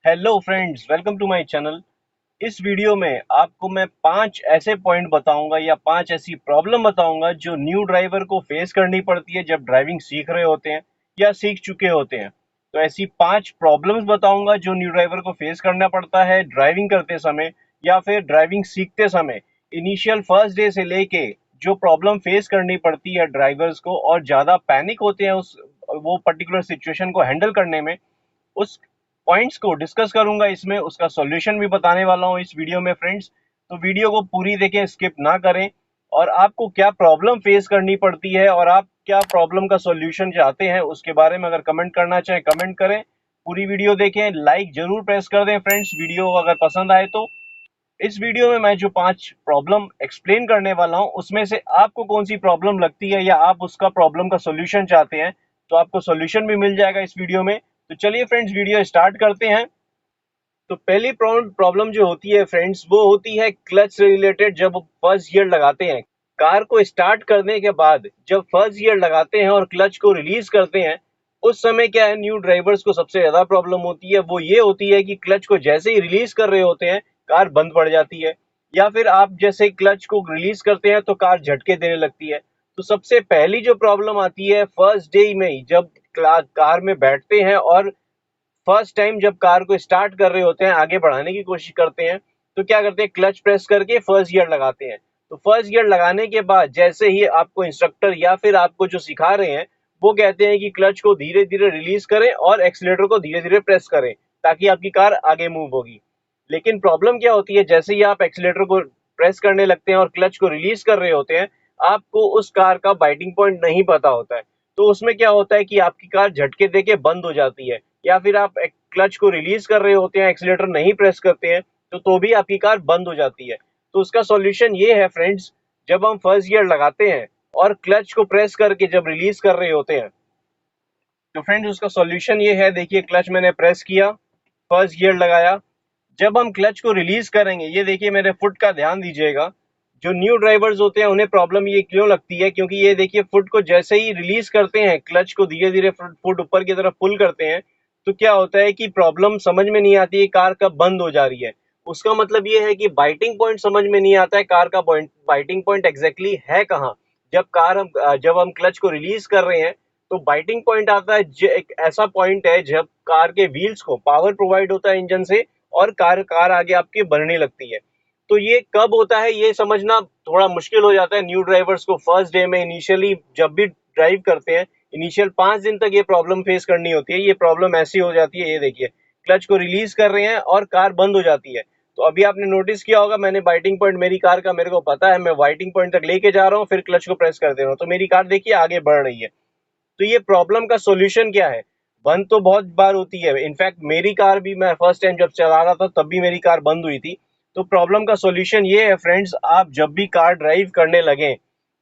Hello friends, welcome to my channel. इस video में आपको मैं 5 ऐसे पॉइंट बताऊंगा या 5 ऐसी प्रॉब्लम बताऊंगा जो न्यू ड्राइवर को फेस करनी पड़ती है जब ड्राइविंग सीख रहे होते हैं या सीख चुके होते हैं। तो ऐसी 5 प्रॉब्लम्स बताऊंगा जो न्यू ड्राइवर को फेस करना पड़ता है ड्राइविंग करते समय या फिर ड्राइविंग सीखते समय। इनिशियल फर्स्ट डे से लेके जो प्रॉब्लम फेस करनी पड़ती है ड्राइवर्स को और ज़्यादा पैनिक होते हैं उस वो पर्टिकुलर सिचुएशन को हैंडल करने में, उस पॉइंट्स को डिस्कस करूंगा इसमें, उसका सॉल्यूशन भी बताने वाला हूं इस वीडियो में फ्रेंड्स। तो वीडियो को पूरी देखें, स्किप ना करें। और आपको क्या प्रॉब्लम फेस करनी पड़ती है और आप क्या प्रॉब्लम का सॉल्यूशन चाहते हैं उसके बारे में अगर कमेंट करना चाहें कमेंट करें। पूरी वीडियो देखें, लाइक जरूर प्रेस कर दें फ्रेंड्स वीडियो अगर पसंद आए तो। इस वीडियो में मैं जो 5 प्रॉब्लम एक्सप्लेन करने वाला हूं उसमें से आपको कौन सी प्रॉब्लम लगती है या आप उसका प्रॉब्लम का सॉल्यूशन चाहते हैं तो आपको सॉल्यूशन भी मिल जाएगा इस वीडियो में। तो चलिए फ्रेंड्स वीडियो स्टार्ट करते हैं। तो पहली प्रॉब्लम जो होती है फ्रेंड्स वो होती है क्लच से रिलेटेड। जब फर्स्ट गियर लगाते हैं कार को स्टार्ट करने के बाद, जब फर्स्ट गियर लगाते हैं और क्लच को रिलीज करते हैं, उस समय क्या है न्यू ड्राइवर्स को सबसे ज्यादा प्रॉब्लम होती है वो ये होती है कि क्लच को जैसे ही रिलीज कर रहे होते हैं कार बंद पड़ जाती है, या फिर आप जैसे क्लच को रिलीज करते हैं तो कार झटके देने लगती है। तो सबसे पहली जो प्रॉब्लम आती है फर्स्ट डे में ही, जब कार में बैठते हैं और फर्स्ट टाइम जब कार को स्टार्ट कर रहे होते हैं, आगे बढ़ाने की कोशिश करते हैं, तो क्या करते हैं क्लच प्रेस करके फर्स्ट गियर लगाते हैं। तो फर्स्ट गियर लगाने के बाद जैसे ही आपको इंस्ट्रक्टर या फिर आपको जो सिखा रहे हैं वो कहते हैं कि क्लच को धीरे धीरे रिलीज करें और एक्सीलेटर को धीरे धीरे प्रेस करें ताकि आपकी कार आगे मूव होगी। लेकिन प्रॉब्लम क्या होती है, जैसे ही आप एक्सीलेटर को प्रेस करने लगते हैं और क्लच को रिलीज कर रहे होते हैं, आपको उस कार का बाइटिंग पॉइंट नहीं पता होता है। तो उसमें क्या होता है कि आपकी कार झटके देके बंद हो जाती है, या फिर आप क्लच को रिलीज कर रहे होते हैं, एक्सीलेटर नहीं प्रेस करते हैं, तो भी आपकी कार बंद हो जाती है। तो उसका सॉल्यूशन ये है फ्रेंड्स, जब हम फर्स्ट गियर लगाते हैं और क्लच को प्रेस करके जब रिलीज कर रहे होते हैं, तो फ्रेंड्स उसका सॉल्यूशन ये है। देखिए क्लच मैंने प्रेस किया, फर्स्ट गियर लगाया, जब हम क्लच को रिलीज करेंगे, ये देखिए मेरे फुट का ध्यान दीजिएगा। जो न्यू ड्राइवर्स होते हैं उन्हें प्रॉब्लम ये क्यों लगती है, क्योंकि ये देखिए फुट को जैसे ही रिलीज करते हैं, क्लच को धीरे धीरे फुट ऊपर की तरफ पुल करते हैं, तो क्या होता है कि प्रॉब्लम समझ में नहीं आती है कार कब बंद हो जा रही है। उसका मतलब ये है कि बाइटिंग पॉइंट समझ में नहीं आता है कार का बाइटिंग पॉइंट एग्जैक्टली है कहाँ। जब हम क्लच को रिलीज कर रहे हैं तो बाइटिंग पॉइंट आता है, एक ऐसा पॉइंट है जब कार के व्हील्स को पावर प्रोवाइड होता है इंजन से और कार कार आगे आपकी बढ़ने लगती है। तो ये कब होता है ये समझना थोड़ा मुश्किल हो जाता है न्यू ड्राइवर्स को फर्स्ट डे में। इनिशियली जब भी ड्राइव करते हैं, इनिशियल 5 दिन तक ये प्रॉब्लम फेस करनी होती है। ये प्रॉब्लम ऐसी हो जाती है, ये देखिए क्लच को रिलीज कर रहे हैं और कार बंद हो जाती है। तो अभी आपने नोटिस किया होगा, मैंने बाइटिंग पॉइंट मेरी कार का मेरे को पता है, मैं बाइटिंग पॉइंट तक लेके जा रहा हूँ, फिर क्लच को प्रेस कर दे रहा हूँ, तो मेरी कार देखिए आगे बढ़ रही है। तो ये प्रॉब्लम का सॉल्यूशन क्या है? बंद तो बहुत बार होती है, इनफैक्ट मेरी कार भी, मैं फर्स्ट टाइम जब चला रहा था तब भी मेरी कार बंद हुई थी। तो प्रॉब्लम का सॉल्यूशन ये है फ्रेंड्स, आप जब भी कार ड्राइव करने लगें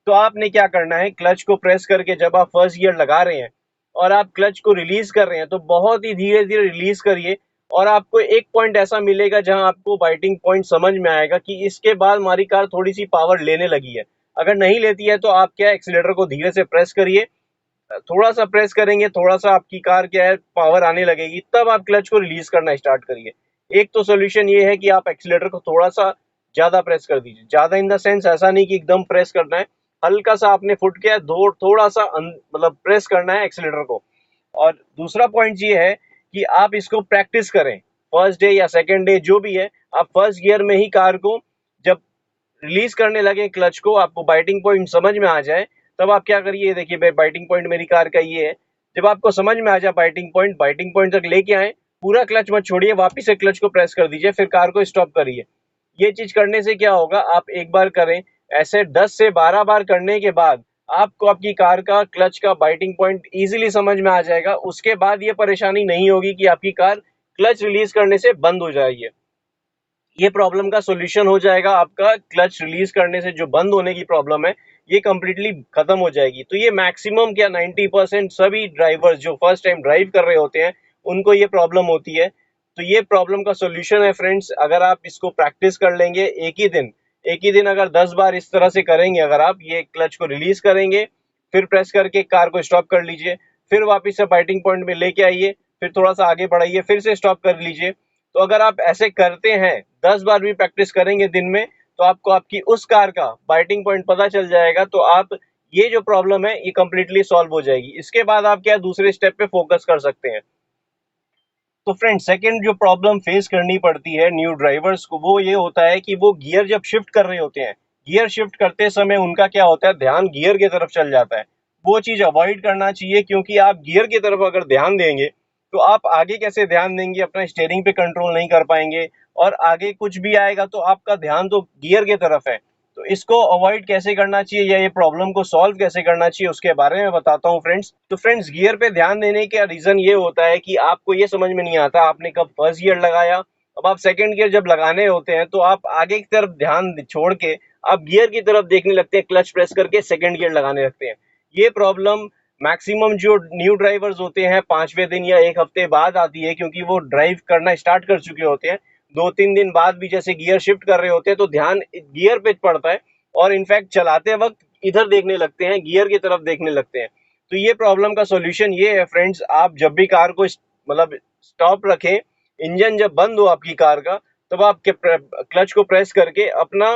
तो आपने क्या करना है, क्लच को प्रेस करके जब आप फर्स्ट गियर लगा रहे हैं और आप क्लच को रिलीज कर रहे हैं तो बहुत ही धीरे धीरे रिलीज करिए। और आपको एक पॉइंट ऐसा मिलेगा जहां आपको बाइटिंग पॉइंट समझ में आएगा कि इसके बाद हमारी कार थोड़ी सी पावर लेने लगी है। अगर नहीं लेती है तो आप क्या, एक्सीलेटर को धीरे से प्रेस करिए, थोड़ा सा प्रेस करेंगे, थोड़ा सा आपकी कार क्या है पावर आने लगेगी, तब आप क्लच को रिलीज करना स्टार्ट करिए। एक तो सोल्यूशन ये है कि आप एक्सीलेटर को थोड़ा सा ज्यादा प्रेस कर दीजिए, ज्यादा इन द सेंस ऐसा नहीं कि एकदम प्रेस करना है, हल्का सा आपने फुट के थोड़ा सा मतलब प्रेस करना है एक्सीलेटर को। और दूसरा पॉइंट ये है कि आप इसको प्रैक्टिस करें, फर्स्ट डे या सेकेंड डे जो भी है, आप फर्स्ट गियर में ही कार को जब रिलीज करने लगे क्लच को, आपको बाइटिंग पॉइंट समझ में आ जाए, तब आप क्या करिए, देखिए बाइटिंग पॉइंट मेरी कार का ये है। जब आपको समझ में आ जाए बाइटिंग पॉइंट तक लेके आए, पूरा क्लच मत छोड़िए, वापिस से क्लच को प्रेस कर दीजिए, फिर कार को स्टॉप करिए। ये चीज करने से क्या होगा, आप एक बार करें, ऐसे 10 से 12 बार करने के बाद आपको आपकी कार का क्लच का बाइटिंग पॉइंट इजीली समझ में आ जाएगा। उसके बाद ये परेशानी नहीं होगी कि आपकी कार क्लच रिलीज करने से बंद हो जाएगी। ये प्रॉब्लम का सॉल्यूशन हो जाएगा, आपका क्लच रिलीज करने से जो बंद होने की प्रॉब्लम है ये कंप्लीटली खत्म हो जाएगी। तो ये मैक्सिमम क्या 90% सभी ड्राइवर्स जो फर्स्ट टाइम ड्राइव कर रहे होते हैं उनको ये प्रॉब्लम होती है। तो ये प्रॉब्लम का सॉल्यूशन है फ्रेंड्स, अगर आप इसको प्रैक्टिस कर लेंगे एक ही दिन अगर 10 बार इस तरह से करेंगे, अगर आप ये क्लच को रिलीज करेंगे, फिर प्रेस करके कार को स्टॉप कर लीजिए, फिर वापस से बाइटिंग पॉइंट में लेके आइए, फिर थोड़ा सा आगे बढ़ाइए, फिर से स्टॉप कर लीजिए, तो अगर आप ऐसे करते हैं, 10 बार भी प्रैक्टिस करेंगे दिन में, तो आपको आपकी उस कार का बाइटिंग पॉइंट पता चल जाएगा, तो आप ये जो प्रॉब्लम है ये कंप्लीटली सॉल्व हो जाएगी। इसके बाद आप क्या दूसरे स्टेप पे फोकस कर सकते हैं। तो फ्रेंड, सेकंड जो प्रॉब्लम फेस करनी पड़ती है न्यू ड्राइवर्स को, वो ये होता है कि वो गियर जब शिफ्ट कर रहे होते हैं, गियर शिफ्ट करते समय उनका क्या होता है, ध्यान गियर की तरफ चल जाता है। वो चीज अवॉइड करना चाहिए, क्योंकि आप गियर की तरफ अगर ध्यान देंगे तो आप आगे कैसे ध्यान देंगे, अपना स्टीयरिंग पे कंट्रोल नहीं कर पाएंगे, और आगे कुछ भी आएगा तो आपका ध्यान तो गियर की तरफ है। तो इसको अवॉइड कैसे करना चाहिए या ये प्रॉब्लम को सॉल्व कैसे करना चाहिए, उसके बारे में बताता हूँ फ्रेंड्स। तो फ्रेंड्स, गियर पे ध्यान देने का रीजन ये होता है कि आपको ये समझ में नहीं आता आपने कब फर्स्ट गियर लगाया। अब आप सेकंड गियर जब लगाने होते हैं तो आप आगे की तरफ ध्यान छोड़ के आप गियर की तरफ देखने लगते हैं, क्लच प्रेस करके सेकंड गियर लगाने लगते हैं। ये प्रॉब्लम मैक्सिमम जो न्यू ड्राइवर्स होते हैं 5वें दिन या 1 हफ्ते बाद आती है, क्योंकि वो ड्राइव करना स्टार्ट कर चुके होते हैं। 2-3 दिन बाद भी जैसे गियर शिफ्ट कर रहे होते हैं तो ध्यान गियर पे पड़ता है, और इनफैक्ट चलाते वक्त इधर देखने लगते हैं, गियर की तरफ देखने लगते हैं। तो ये प्रॉब्लम का सॉल्यूशन ये है फ्रेंड्स, आप जब भी कार को मतलब स्टॉप रखें, इंजन जब बंद हो आपकी कार का, तब आप क्लच को प्रेस करके अपना,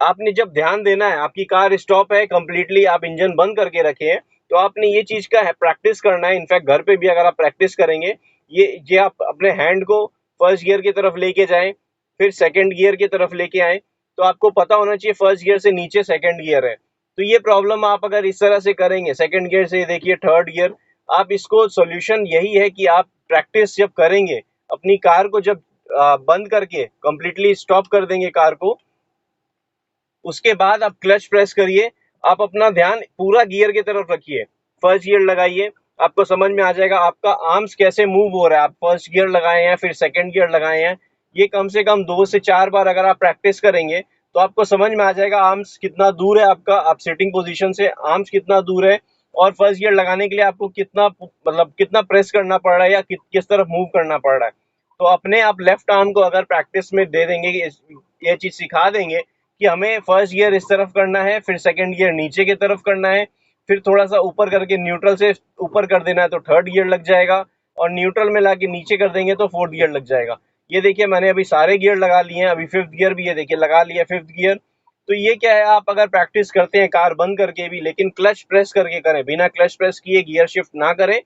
आपने जब ध्यान देना है, आपकी कार स्टॉप है कंप्लीटली, आप इंजन बंद करके रखे हैं, तो आपने ये चीज का प्रैक्टिस करना है। इनफैक्ट घर पे भी अगर आप प्रैक्टिस करेंगे, ये आप अपने हैंड को फर्स्ट गियर की तरफ लेके जाएं, फिर सेकंड गियर की तरफ लेके आए, तो आपको पता होना चाहिए फर्स्ट गियर से नीचे सेकंड गियर है। तो ये प्रॉब्लम आप अगर इस तरह से करेंगे, सेकंड गियर से देखिए थर्ड गियर, आप इसको सॉल्यूशन यही है कि आप प्रैक्टिस जब करेंगे, अपनी कार को जब बंद करके कंप्लीटली स्टॉप कर देंगे कार को, उसके बाद आप क्लच प्रेस करिए, आप अपना ध्यान पूरा गियर की तरफ रखिए, फर्स्ट गियर लगाइए, आपको समझ में आ जाएगा आपका आर्म्स कैसे मूव हो रहा है। आप फर्स्ट गियर लगाए हैं, फिर सेकंड गियर लगाए हैं, ये कम से कम 2 से 4 बार अगर आप प्रैक्टिस करेंगे तो आपको समझ में आ जाएगा आर्म्स कितना दूर है आपका, आप सिटिंग पोजीशन से आर्म्स कितना दूर है, और फर्स्ट गियर लगाने के लिए आपको कितना मतलब कितना प्रेस करना पड़ रहा है या किस तरफ मूव करना पड़ रहा है। तो अपने आप लेफ्ट आर्म को अगर प्रैक्टिस में दे देंगे, ये चीज सिखा देंगे कि हमें फर्स्ट गियर इस तरफ करना है, फिर सेकंड गियर नीचे की तरफ करना है, फिर थोड़ा सा ऊपर करके न्यूट्रल से ऊपर कर देना है तो थर्ड गियर लग जाएगा, और न्यूट्रल में लाके नीचे कर देंगे तो फोर्थ गियर लग जाएगा। ये देखिए मैंने अभी सारे गियर लगा लिए हैं, अभी फिफ्थ गियर भी ये देखिए लगा लिया फिफ्थ गियर। तो ये क्या है, आप अगर प्रैक्टिस करते हैं कार बंद करके भी, लेकिन क्लच प्रेस करके करें, बिना क्लच प्रेस किए गियर शिफ्ट ना करें,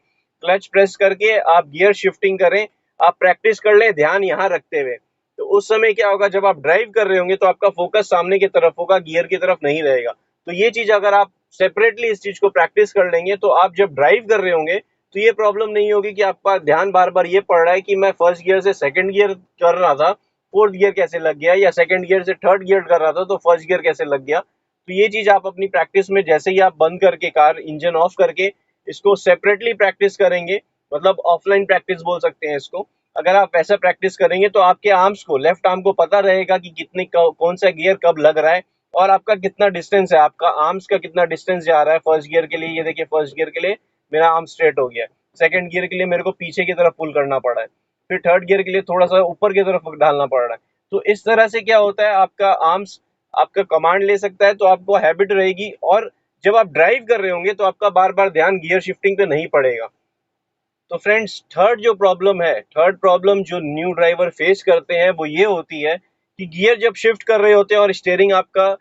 क्लच प्रेस करके आप गियर शिफ्टिंग करें, आप प्रैक्टिस कर लें ध्यान यहाँ रखते हुए। तो उस समय क्या होगा, जब आप ड्राइव कर रहे होंगे तो आपका फोकस सामने की तरफ होगा, गियर की तरफ नहीं रहेगा। तो ये चीज अगर आप सेपरेटली इस चीज को प्रैक्टिस कर लेंगे, तो आप जब ड्राइव कर रहे होंगे तो ये प्रॉब्लम नहीं होगी कि आपका ध्यान बार बार ये पड़ रहा है कि मैं फर्स्ट गियर से सेकंड गियर कर रहा था, फोर्थ गियर कैसे लग गया, या सेकंड गियर से थर्ड गियर कर रहा था तो फर्स्ट गियर कैसे लग गया। तो ये चीज आप अपनी प्रैक्टिस में जैसे ही आप बंद करके कार इंजन ऑफ करके इसको सेपरेटली प्रैक्टिस करेंगे, मतलब ऑफलाइन प्रैक्टिस बोल सकते हैं इसको। अगर आप ऐसा प्रैक्टिस करेंगे तो आपके आर्म्स को, लेफ्ट आर्म को पता रहेगा कि कितने कौन सा गियर कब लग रहा है, और आपका कितना डिस्टेंस है, आपका आर्म्स का कितना डिस्टेंस जा रहा है फर्स्ट गियर के लिए। ये देखिए फर्स्ट गियर के लिए मेरा आर्म स्ट्रेट हो गया, सेकंड गियर के लिए मेरे को पीछे की तरफ पुल करना पड़ा है, फिर थर्ड गियर के लिए थोड़ा सा ऊपर की तरफ डालना पड़ रहा है। तो इस तरह से क्या होता है, आपका आर्म्स आपका कमांड ले सकता है, तो आपको हैबिट रहेगी, और जब आप ड्राइव कर रहे होंगे तो आपका बार बार ध्यान गियर शिफ्टिंग पे नहीं पड़ेगा। तो फ्रेंड्स, थर्ड जो प्रॉब्लम है, थर्ड प्रॉब्लम जो न्यू ड्राइवर फेस करते हैं वो ये होती है कि गियर जब शिफ्ट कर रहे होते हैं और स्टीयरिंग आपका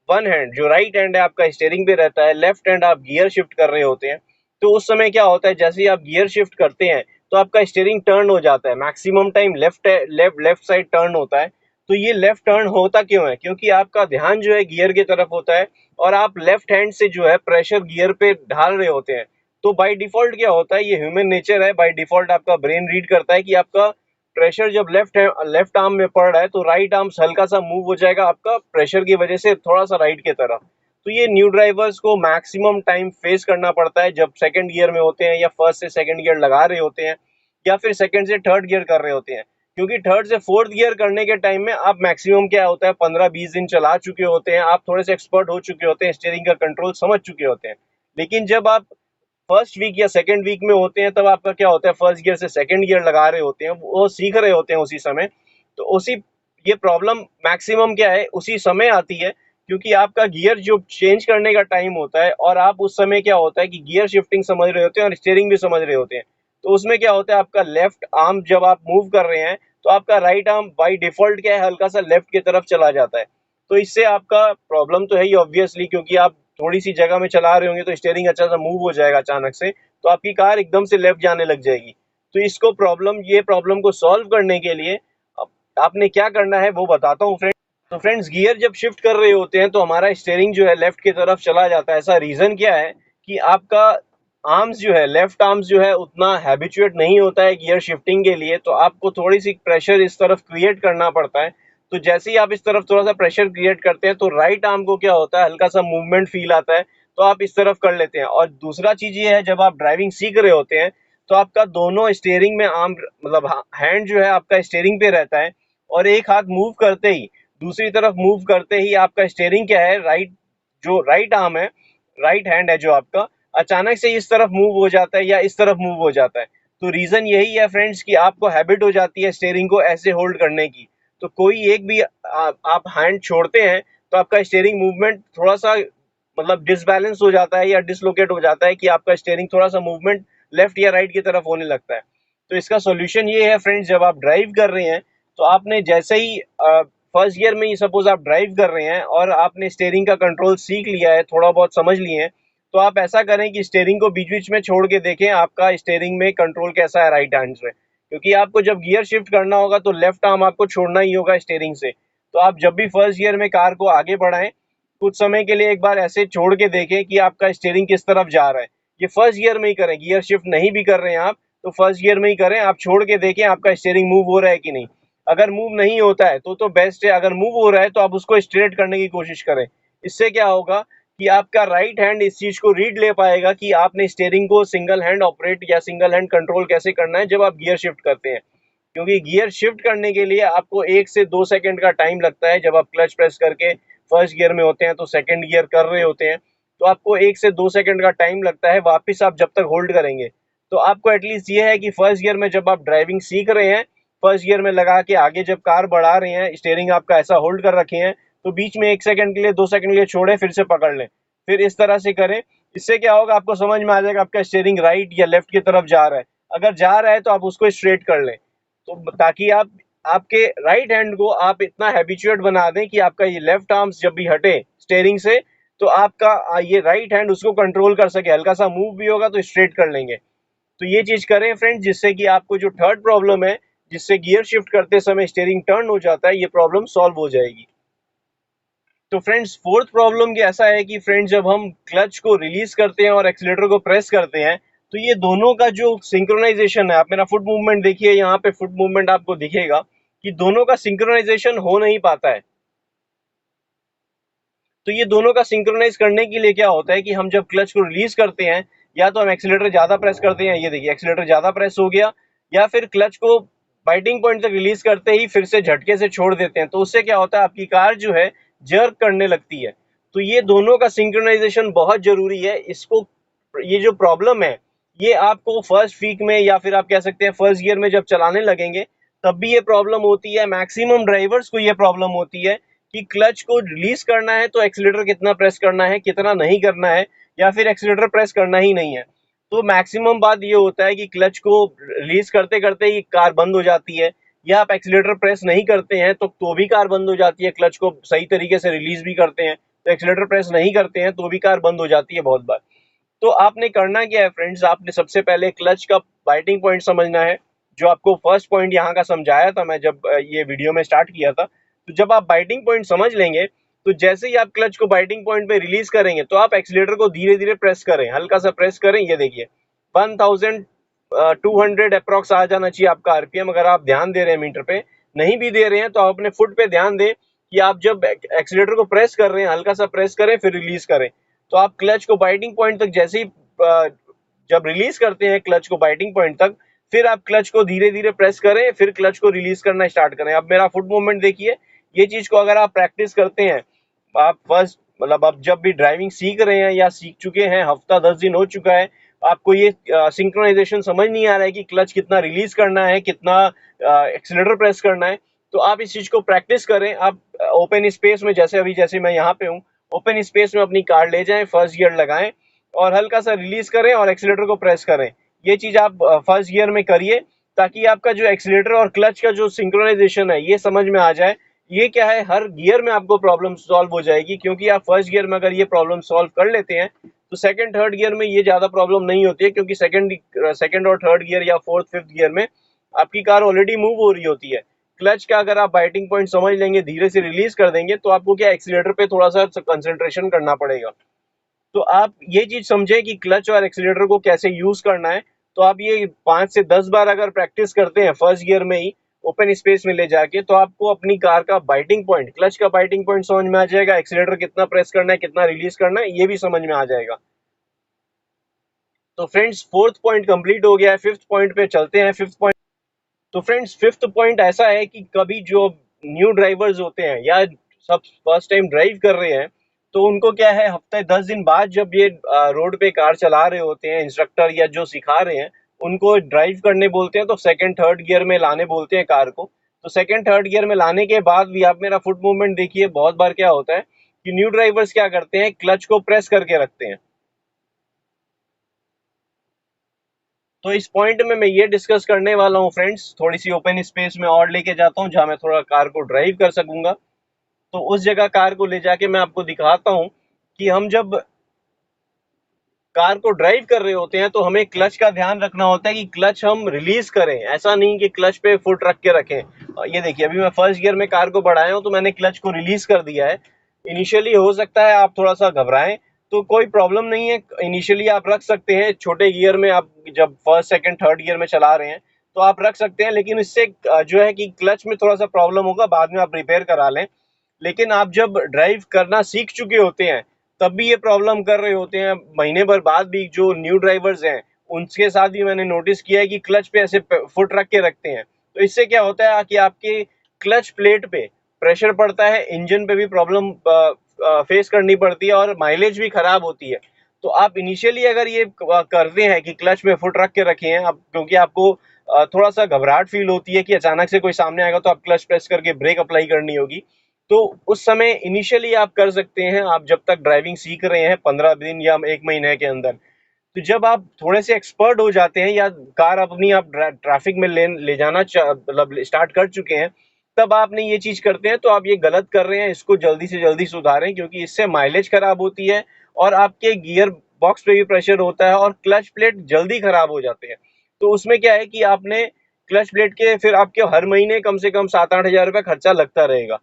वन हैंड, जो राइट हैंड है आपका स्टीयरिंग पे रहता है, लेफ्ट हैंड आप गियर शिफ्ट कर रहे होते हैं, तो उस समय क्या होता है, जैसे ही आप गियर शिफ्ट करते हैं तो आपका स्टीयरिंग टर्न हो जाता है, maximum time left left left side turn होता है। तो ये लेफ्ट टर्न होता क्यों है, क्योंकि आपका ध्यान जो है गियर की तरफ होता है, और आप लेफ्ट हैंड से जो है प्रेशर गियर पे ढाल रहे होते हैं। तो बाय डिफॉल्ट क्या होता है, ये ह्यूमन नेचर है, बाय डिफॉल्ट आपका ब्रेन रीड करता है कि आपका प्रेशर जब लेफ्ट आर्म में पड़ रहा है तो राइट आर्म हल्का सा मूव हो जाएगा आपका प्रेशर की वजह से थोड़ा सा राइट की तरफ। तो ये न्यू ड्राइवर्स को मैक्सिमम टाइम फेस करना पड़ता है जब सेकंड गियर में होते हैं, या फर्स्ट से सेकंड गियर लगा रहे होते हैं, या फिर सेकंड से थर्ड गियर कर रहे होते हैं। क्योंकि थर्ड से फोर्थ गियर करने के टाइम में आप मैक्सिमम क्या होता है, 15-20 दिन चला चुके होते हैं, आप थोड़े से एक्सपर्ट हो चुके होते हैं, स्टीयरिंग का कंट्रोल समझ चुके होते हैं। लेकिन जब आप फर्स्ट वीक या सेकंड वीक में होते हैं, तब आपका क्या होता है, फर्स्ट गियर से सेकंड गियर लगा रहे होते हैं, वो सीख रहे होते हैं उसी समय। तो उसी ये प्रॉब्लम मैक्सिमम क्या है, उसी समय आती है, क्योंकि आपका गियर जो चेंज करने का टाइम होता है, और आप उस समय क्या होता है कि गियर शिफ्टिंग समझ रहे होते हैं और स्टीयरिंग भी समझ रहे होते हैं। तो उसमें क्या होता है, आपका लेफ्ट आर्म जब आप मूव कर रहे हैं तो आपका राइट आर्म बाय डिफॉल्ट क्या है, हल्का सा लेफ्ट की तरफ चला जाता है। तो इससे आपका प्रॉब्लम तो है ही ऑब्वियसली, क्योंकि आप थोड़ी सी जगह में चला रहे होंगे तो स्टीयरिंग अच्छा सा मूव हो जाएगा अचानक से, तो आपकी कार एकदम से लेफ्ट जाने लग जाएगी। तो ये प्रॉब्लम को सॉल्व करने के लिए आपने क्या करना है वो बताता हूँ फ्रेंड्स। तो फ्रेंड्स, गियर जब शिफ्ट कर रहे होते हैं तो हमारा स्टीयरिंग जो है लेफ्ट की तरफ चला जाता है। ऐसा रीजन क्या है कि आपका आर्म्स जो है, लेफ्ट आर्म्स जो है उतना हैबिचुएट नहीं होता है गियर शिफ्टिंग के लिए, तो आपको थोड़ी सी प्रेशर इस तरफ क्रिएट करना पड़ता है। तो जैसे ही आप इस तरफ थोड़ा सा प्रेशर क्रिएट करते हैं तो राइट आर्म को क्या होता है, हल्का सा मूवमेंट फील आता है, तो आप इस तरफ कर लेते हैं। और दूसरा चीज ये है, जब आप ड्राइविंग सीख रहे होते हैं तो आपका दोनों स्टीयरिंग में आर्म, मतलब हैंड जो है आपका स्टीयरिंग पे रहता है, और एक हाथ मूव करते ही, दूसरी तरफ मूव करते ही आपका स्टीयरिंग क्या है, जो राइट आर्म है, राइट हैंड है जो आपका, अचानक से इस तरफ मूव हो जाता है या इस तरफ मूव हो जाता है। तो रीजन यही है फ्रेंड्स कि आपको हैबिट हो जाती है स्टीयरिंग को ऐसे होल्ड करने की। तो कोई एक भी आप हैंड छोड़ते हैं तो आपका स्टीयरिंग मूवमेंट थोड़ा सा, मतलब डिसबैलेंस हो जाता है या डिसलोकेट हो जाता है, कि आपका स्टीयरिंग थोड़ा सा मूवमेंट लेफ्ट या राइट की तरफ होने लगता है। तो इसका सॉल्यूशन ये है फ्रेंड्स, जब आप ड्राइव कर रहे हैं तो आपने जैसे ही फर्स्ट गियर में ही सपोज आप ड्राइव कर रहे हैं और आपने स्टीयरिंग का कंट्रोल सीख लिया है, थोड़ा बहुत समझ लिए हैं, तो आप ऐसा करें कि स्टीयरिंग को बीच बीच में छोड़ के देखें आपका स्टीयरिंग में कंट्रोल कैसा है राइट हैंड से। क्योंकि आपको जब गियर शिफ्ट करना होगा तो लेफ्ट आर्म आपको छोड़ना ही होगा स्टीयरिंग से। तो आप जब भी फर्स्ट गियर में कार को आगे बढ़ाएं, कुछ समय के लिए एक बार ऐसे छोड़ के देखें कि आपका स्टीयरिंग किस तरफ जा रहा है। ये फर्स्ट गियर में ही करें, गियर शिफ्ट नहीं भी कर रहे हैं आप तो फर्स्ट गियर में ही करें, आप छोड़ के देखें आपका स्टीयरिंग मूव हो रहा है कि नहीं। अगर मूव नहीं होता है तो बेस्ट है, अगर मूव हो रहा है तो आप उसको स्ट्रेट करने की कोशिश करें। इससे क्या होगा कि आपका राइट हैंड इस चीज को रीड ले पाएगा कि आपने स्टीयरिंग को सिंगल हैंड ऑपरेट या सिंगल हैंड कंट्रोल कैसे करना है जब आप गियर शिफ्ट करते हैं। क्योंकि गियर शिफ्ट करने के लिए आपको 1 से 2 सेकंड का टाइम लगता है। जब आप क्लच प्रेस करके फर्स्ट गियर में होते हैं तो सेकंड गियर कर रहे होते हैं, तो आपको 1 से 2 सेकंड का टाइम लगता है। वापिस आप जब तक होल्ड करेंगे तो आपको एटलीस्ट ये है कि फर्स्ट गियर में जब आप ड्राइविंग सीख रहे हैं, फर्स्ट गियर में लगा के आगे जब कार बढ़ा रहे हैं, स्टीयरिंग आपका ऐसा होल्ड कर रखे हैं, तो बीच में 1 सेकंड के लिए 2 सेकंड के लिए छोड़े, फिर से पकड़ लें, फिर इस तरह से करें। इससे क्या होगा, आपको समझ में आ जाएगा आपका स्टीयरिंग राइट या लेफ्ट की तरफ जा रहा है। अगर जा रहा है तो आप उसको स्ट्रेट कर लें, तो ताकि आप आपके राइट हैंड को आप इतना हैबिचुएट बना दें कि आपका ये लेफ्ट आर्म्स जब भी हटे स्टीयरिंग से तो आपका ये राइट हैंड उसको कंट्रोल कर सके। हल्का सा मूव भी होगा तो स्ट्रेट कर लेंगे। तो ये चीज करें फ्रेंड्स, जिससे कि आपको जो थर्ड प्रॉब्लम है, जिससे गियर शिफ्ट करते समय स्टीयरिंग टर्न हो जाता है, ये प्रॉब्लम सॉल्व हो जाएगी। तो फ्रेंड्स, फोर्थ प्रॉब्लम ये ऐसा है कि फ्रेंड्स, जब हम क्लच को रिलीज करते हैं और एक्सीलरेटर को प्रेस करते हैं तो ये दोनों का जो सिंक्रोनाइजेशन है, आप मेरा फुट मूवमेंट देखिए, यहाँ पे फुट मूवमेंट आपको दिखेगा कि दोनों का सिंक्रोनाइजेशन हो नहीं पाता है। तो ये दोनों का सिंक्रोनाइज करने के लिए क्या होता है कि हम जब क्लच को रिलीज करते हैं, या तो हम एक्सीलरेटर ज्यादा प्रेस करते हैं, ये देखिए एक्सीलरेटर ज्यादा प्रेस हो गया, या फिर क्लच को बाइटिंग पॉइंट तक रिलीज करते ही फिर से झटके से छोड़ देते हैं, तो उससे क्या होता है आपकी कार जो है जर्क करने लगती है। तो ये दोनों का सिंक्रोनाइजेशन बहुत जरूरी है। इसको, ये जो प्रॉब्लम है, ये आपको फर्स्ट वीक में या फिर आप कह सकते हैं फर्स्ट गियर में जब चलाने लगेंगे तब भी ये प्रॉब्लम होती है। मैक्सिमम ड्राइवर्स को ये प्रॉब्लम होती है कि क्लच को रिलीज करना है तो एक्सीलरेटर कितना प्रेस करना है, कितना नहीं करना है, या फिर एक्सीलरेटर प्रेस करना ही नहीं है। तो मैक्सिमम बात ये होता है कि क्लच को रिलीज करते करते ही कार बंद हो जाती है, या आप एक्सीलरेटर प्रेस नहीं करते हैं तो भी कार बंद हो जाती है। क्लच को सही तरीके से रिलीज भी करते हैं तो एक्सीलरेटर प्रेस नहीं करते हैं तो भी कार बंद हो जाती है बहुत बार। तो आपने करना क्या है फ्रेंड्स, आपने सबसे पहले क्लच का बाइटिंग पॉइंट समझना है, जो आपको फर्स्ट पॉइंट यहाँ का समझाया था मैं जब ये वीडियो में स्टार्ट किया था। तो जब आप बाइटिंग पॉइंट समझ लेंगे तो जैसे ही आप क्लच को बाइटिंग पॉइंट पे रिलीज करेंगे तो आप एक्सीलरेटर को धीरे धीरे प्रेस करें, हल्का सा प्रेस करें। ये देखिए 1200 अप्रॉक्स आ जाना चाहिए आपका आरपीएम, अगर आप ध्यान दे रहे हैं मीटर पे। नहीं भी दे रहे हैं तो आप अपने फुट पे ध्यान दें कि आप जब एक्सीलरेटर को प्रेस कर रहे हैं, हल्का सा प्रेस करें फिर रिलीज करें। तो आप क्लच को बाइटिंग पॉइंट तक जैसे ही जब रिलीज करते हैं क्लच को बाइटिंग पॉइंट तक, फिर आप क्लच को धीरे धीरे प्रेस करें, फिर क्लच को रिलीज करना स्टार्ट करें। अब मेरा फुट मूवमेंट देखिए, ये चीज को अगर आप प्रैक्टिस करते हैं, आप फर्स्ट, मतलब आप जब भी ड्राइविंग सीख रहे हैं या सीख चुके हैं, हफ्ता 10 दिन हो चुका है, आपको ये सिंक्रोनाइजेशन समझ नहीं आ रहा है कि क्लच कितना रिलीज करना है, कितना एक्सीलरेटर प्रेस करना है, तो आप इस चीज को प्रैक्टिस करें। आप ओपन स्पेस में, जैसे मैं यहाँ पे हूँ, ओपन स्पेस में अपनी कार ले जाएं, फर्स्ट गियर लगाएं और हल्का सा रिलीज करें और एक्सीलरेटर को प्रेस करें। ये चीज आप फर्स्ट गियर में करिए, ताकि आपका जो एक्सीलेटर और क्लच का जो सिंक्रोनाइजेशन है ये समझ में आ जाए। ये क्या है, हर गियर में आपको प्रॉब्लम सॉल्व हो जाएगी, क्योंकि आप फर्स्ट गियर में अगर ये प्रॉब्लम सॉल्व कर लेते हैं तो सेकंड थर्ड गियर में ये ज्यादा प्रॉब्लम नहीं होती है, क्योंकि सेकंड और थर्ड गियर या फोर्थ फिफ्थ गियर में आपकी कार ऑलरेडी मूव हो रही होती है। क्लच का अगर आप बाइटिंग पॉइंट समझ लेंगे, धीरे से रिलीज कर देंगे, तो आपको क्या एक्सीलेटर पे थोड़ा सा कंसंट्रेशन करना पड़ेगा। तो आप ये चीज समझे कि क्लच और एक्सीलेटर को कैसे यूज करना है। तो आप ये 5 से 10 बार अगर प्रैक्टिस करते हैं फर्स्ट गियर में ही ओपन स्पेस में ले जाके, तो आपको अपनी कार का बाइटिंग पॉइंट, क्लच का बाइटिंग पॉइंट समझ में आ जाएगा, एक्सीलेटर कितना प्रेस करना है, कितना रिलीज करना है, ये भी समझ में आ जाएगा। तो फ्रेंड्स, फोर्थ पॉइंट कंप्लीट हो गया है, फिफ्थ पॉइंट पे चलते हैं। फिफ्थ पॉइंट, तो फ्रेंड्स फिफ्थ पॉइंट ऐसा है कि कभी जो न्यू ड्राइवर्स होते हैं या सब फर्स्ट टाइम ड्राइव कर रहे हैं, तो उनको क्या है, हफ्ते 10 दिन बाद जब ये रोड पे कार चला रहे होते हैं, इंस्ट्रक्टर या जो सिखा रहे हैं उनको ड्राइव करने बोलते हैं, तो सेकंड थर्ड गियर में लाने बोलते हैं कार को। तो सेकंड थर्ड गियर में लाने के बाद भी आप मेरा फुट मूवमेंट देखिए, बहुत बार क्या होता है कि न्यू ड्राइवर्स क्या करते हैं, क्लच को प्रेस करके रखते हैं। तो इस पॉइंट में मैं ये डिस्कस करने वाला हूँ फ्रेंड्स, थोड़ी सी ओपन स्पेस में और लेके जाता हूँ जहां मैं थोड़ा कार को ड्राइव कर सकूंगा। तो उस जगह कार को ले जाके मैं आपको दिखाता हूँ कि हम जब कार को ड्राइव कर रहे होते हैं तो हमें क्लच का ध्यान रखना होता है कि क्लच हम रिलीज करें, ऐसा नहीं कि क्लच पे फुट रख के रखें। ये देखिए, अभी मैं फर्स्ट गियर में कार को बढ़ाया हूं तो मैंने क्लच को रिलीज कर दिया है। इनिशियली हो सकता है आप थोड़ा सा घबराएं, तो कोई प्रॉब्लम नहीं है, इनिशियली आप रख सकते हैं छोटे गियर में। आप जब फर्स्ट सेकंड थर्ड गियर में चला रहे हैं तो आप रख सकते हैं, लेकिन इससे जो है कि क्लच में थोड़ा सा प्रॉब्लम होगा, बाद में आप रिपेयर करा लें। लेकिन आप जब ड्राइव करना सीख चुके होते हैं तब भी ये प्रॉब्लम कर रहे होते हैं, महीने भर बाद भी जो न्यू ड्राइवर्स हैं उनके साथ भी मैंने नोटिस किया है कि क्लच पे ऐसे फुट रख के रखते हैं। तो इससे क्या होता है कि आपके क्लच प्लेट पे प्रेशर पड़ता है, इंजन पे भी प्रॉब्लम फेस करनी पड़ती है और माइलेज भी खराब होती है। तो आप इनिशियली अगर ये करते हैं कि क्लच में फुट रख के रखे हैं, आप क्योंकि आपको थोड़ा सा घबराहट फील होती है कि अचानक से कोई सामने आएगा तो आप क्लच प्रेस करके ब्रेक अप्लाई करनी होगी, तो उस समय इनिशियली आप कर सकते हैं, आप जब तक ड्राइविंग सीख रहे हैं 15 दिन या 1 महीने के अंदर। तो जब आप थोड़े से एक्सपर्ट हो जाते हैं या कार अपनी आप ट्रैफिक में ले जाना मतलब स्टार्ट कर चुके हैं, तब आपने ये चीज करते हैं, तो आप ये गलत कर रहे हैं, इसको जल्दी से जल्दी सुधारें, क्योंकि इससे माइलेज खराब होती है और आपके गियर बॉक्स पे भी प्रेशर होता है और क्लच प्लेट जल्दी खराब हो जाते हैं। तो उसमें क्या है कि आपने क्लच प्लेट के फिर आपके हर महीने कम से कम 7-8 हजार रुपये खर्चा लगता रहेगा,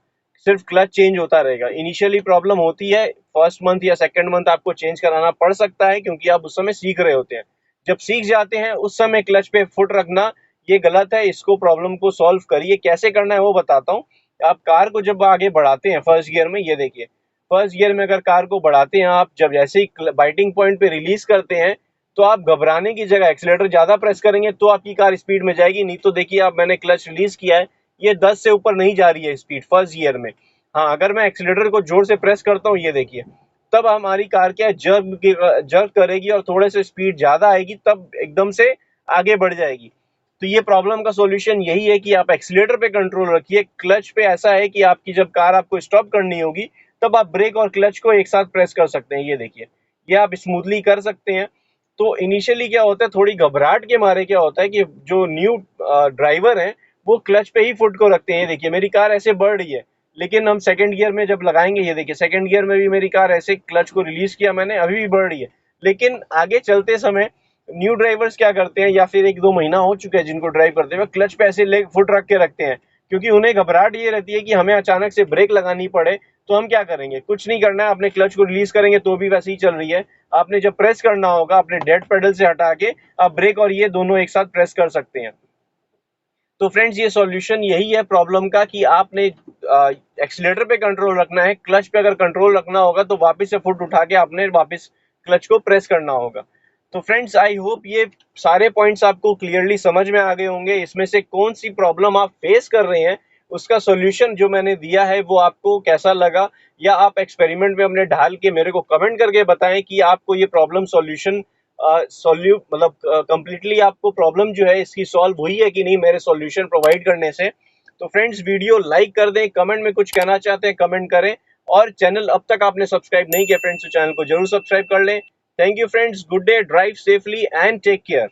सिर्फ क्लच चेंज होता रहेगा। इनिशियली प्रॉब्लम होती है, फर्स्ट मंथ या सेकंड मंथ आपको चेंज कराना पड़ सकता है, क्योंकि आप उस समय सीख रहे होते हैं। जब सीख जाते हैं उस समय क्लच पे फुट रखना ये गलत है, इसको प्रॉब्लम को सॉल्व करिए। कैसे करना है वो बताता हूँ। आप कार को जब आगे बढ़ाते हैं फर्स्ट गियर में, ये देखिए फर्स्ट गियर में अगर कार को बढ़ाते हैं आप, जब जैसे ही बाइटिंग पॉइंट पे रिलीज करते हैं, तो आप घबराने की जगह एक्सीलेटर ज्यादा प्रेस करेंगे तो आपकी कार स्पीड में जाएगी, नहीं तो देखिए आप, मैंने क्लच रिलीज किया है, ये 10 से ऊपर नहीं जा रही है स्पीड फर्स्ट गियर में। हाँ, अगर मैं एक्सीलेटर को जोर से प्रेस करता हूँ, ये देखिए, तब हमारी कार क्या है, जर्क करेगी और थोड़े से स्पीड ज्यादा आएगी, तब एकदम से आगे बढ़ जाएगी। तो ये प्रॉब्लम का सॉल्यूशन यही है कि आप एक्सीलेटर पे कंट्रोल रखिए। क्लच पे ऐसा है कि आपकी जब कार आपको स्टॉप करनी होगी तब आप ब्रेक और क्लच को एक साथ प्रेस कर सकते हैं, ये देखिए, ये आप स्मूथली कर सकते हैं। तो इनिशियली क्या होता है, थोड़ी घबराहट के मारे क्या होता है कि जो न्यू ड्राइवर है वो क्लच पे ही फुट को रखते हैं। ये देखिए मेरी कार ऐसे बढ़ रही है, लेकिन हम सेकंड गियर में जब लगाएंगे, ये देखिए सेकंड गियर में भी मेरी कार ऐसे क्लच को रिलीज किया मैंने, अभी भी बढ़ रही है। लेकिन आगे चलते समय न्यू ड्राइवर्स क्या करते हैं, या फिर 1-2 महीना हो चुका है जिनको ड्राइव करते हुए, क्लच पे ऐसे लेग फुट रख के रखते हैं, क्योंकि उन्हें घबराहट ये रहती है कि हमें अचानक से ब्रेक लगानी पड़े। तो हम क्या करेंगे, कुछ नहीं करना है, अपने क्लच को रिलीज करेंगे तो भी वैसे ही चल रही है। आपने जब प्रेस करना होगा, अपने डेड पेडल से हटा के आप ब्रेक और ये दोनों एक साथ प्रेस कर सकते हैं। तो फ्रेंड्स, ये सॉल्यूशन यही है प्रॉब्लम का कि आपने एक्सीलेटर पे कंट्रोल रखना है, क्लच पे अगर कंट्रोल रखना होगा तो वापस से फुट उठा के आपने वापस क्लच को प्रेस करना होगा। तो फ्रेंड्स, आई होप ये सारे पॉइंट्स आपको क्लियरली समझ में आ गए होंगे। इसमें से कौन सी प्रॉब्लम आप फेस कर रहे हैं, उसका सॉल्यूशन जो मैंने दिया है वो आपको कैसा लगा, या आप एक्सपेरिमेंट में अपने ढाल के मेरे को कमेंट करके बताएं कि आपको ये प्रॉब्लम सॉल्यूशन मतलब कंप्लीटली आपको प्रॉब्लम जो है इसकी सॉल्व हुई है कि नहीं मेरे सॉल्यूशन प्रोवाइड करने से। तो फ्रेंड्स, वीडियो लाइक कर दें, कमेंट में कुछ कहना चाहते हैं कमेंट करें, और चैनल अब तक आपने सब्सक्राइब नहीं किया फ्रेंड्स तो चैनल को जरूर सब्सक्राइब कर लें। Thank you friends, good day, drive safely and take care.